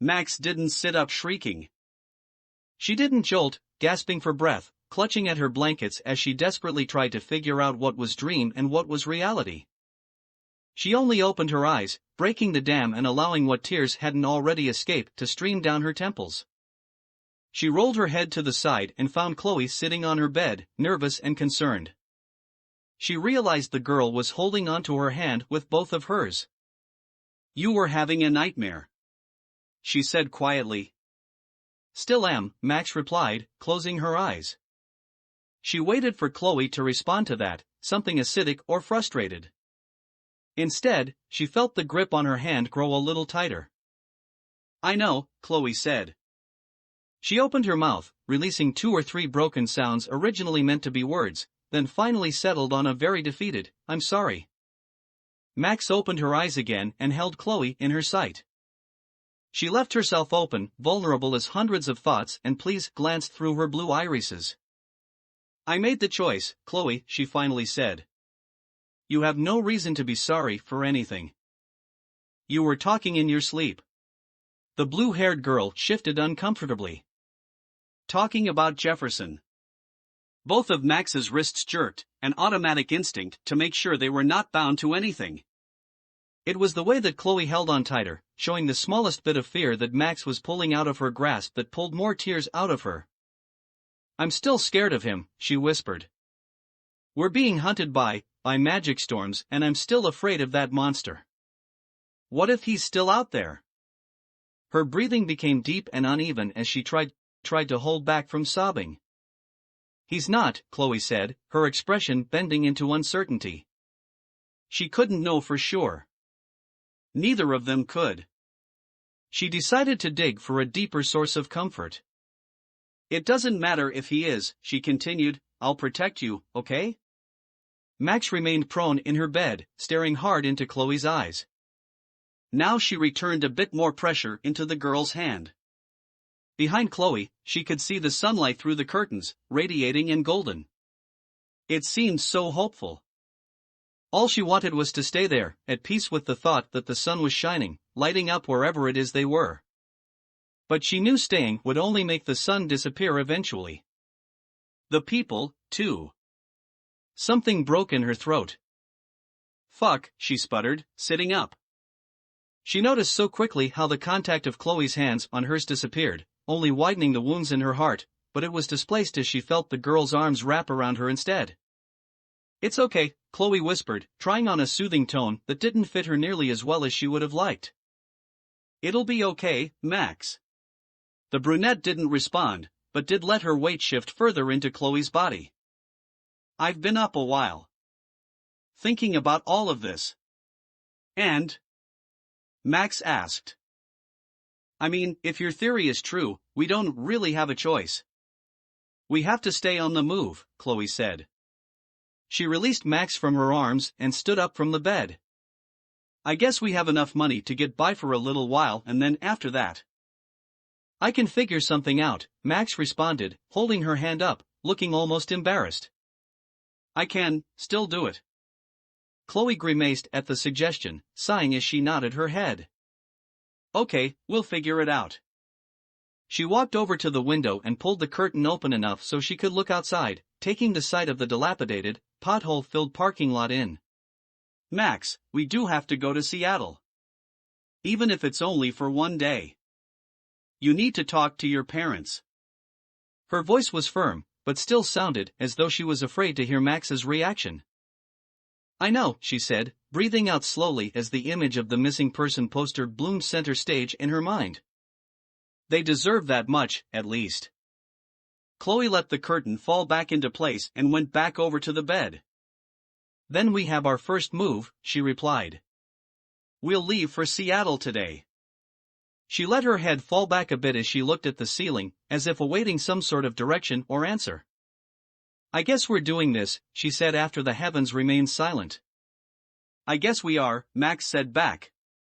Max didn't sit up shrieking. She didn't jolt, gasping for breath, clutching at her blankets as she desperately tried to figure out what was dream and what was reality. She only opened her eyes, breaking the dam and allowing what tears hadn't already escaped to stream down her temples. She rolled her head to the side and found Chloe sitting on her bed, nervous and concerned. She realized the girl was holding onto her hand with both of hers. "You were having a nightmare," she said quietly. "Still am," Max replied, closing her eyes. She waited for Chloe to respond to that, something acidic or frustrated. Instead, she felt the grip on her hand grow a little tighter. "I know," Chloe said. She opened her mouth, releasing 2 or 3 broken sounds originally meant to be words, then finally settled on a very defeated, "I'm sorry." Max opened her eyes again and held Chloe in her sight. She left herself open, vulnerable as hundreds of thoughts and pleas glanced through her blue irises. "I made the choice, Chloe," she finally said. "You have no reason to be sorry for anything. You were talking in your sleep." The blue-haired girl shifted uncomfortably. "Talking about Jefferson." Both of Max's wrists jerked, an automatic instinct to make sure they were not bound to anything. It was the way that Chloe held on tighter, showing the smallest bit of fear that Max was pulling out of her grasp that pulled more tears out of her. "I'm still scared of him," she whispered. "We're being hunted by magic storms and I'm still afraid of that monster. What if he's still out there?" Her breathing became deep and uneven as she tried to hold back from sobbing. "He's not," Chloe said, her expression bending into uncertainty. She couldn't know for sure. Neither of them could. She decided to dig for a deeper source of comfort. "It doesn't matter if he is," she continued, "I'll protect you, okay?" Max remained prone in her bed, staring hard into Chloe's eyes. Now she returned a bit more pressure into the girl's hand. Behind Chloe, she could see the sunlight through the curtains, radiating and golden. It seemed so hopeful. All she wanted was to stay there, at peace with the thought that the sun was shining, lighting up wherever it is they were. But she knew staying would only make the sun disappear eventually. The people, too. Something broke in her throat. "Fuck," she sputtered, sitting up. She noticed so quickly how the contact of Chloe's hands on hers disappeared, only widening the wounds in her heart, but it was displaced as she felt the girl's arms wrap around her instead. "It's okay," Chloe whispered, trying on a soothing tone that didn't fit her nearly as well as she would have liked. "It'll be okay, Max." The brunette didn't respond, but did let her weight shift further into Chloe's body. "I've been up a while, thinking about all of this." "And?" Max asked. "I mean, if your theory is true, we don't really have a choice. We have to stay on the move," Chloe said. She released Max from her arms and stood up from the bed. "I guess we have enough money to get by for a little while and then after that." "I can figure something out," Max responded, holding her hand up, looking almost embarrassed. "I can still do it." Chloe grimaced at the suggestion, sighing as she nodded her head. "Okay, we'll figure it out." She walked over to the window and pulled the curtain open enough so she could look outside, taking the sight of the dilapidated, pothole-filled parking lot in. "Max, we do have to go to Seattle. Even if it's only for one day. You need to talk to your parents." Her voice was firm, but still sounded as though she was afraid to hear Max's reaction. "I know," she said, breathing out slowly as the image of the missing person poster bloomed center stage in her mind. "They deserve that much, at least." Chloe let the curtain fall back into place and went back over to the bed. "Then we have our first move," she replied. "We'll leave for Seattle today." She let her head fall back a bit as she looked at the ceiling, as if awaiting some sort of direction or answer. "I guess we're doing this," she said after the heavens remained silent. "I guess we are," Max said back.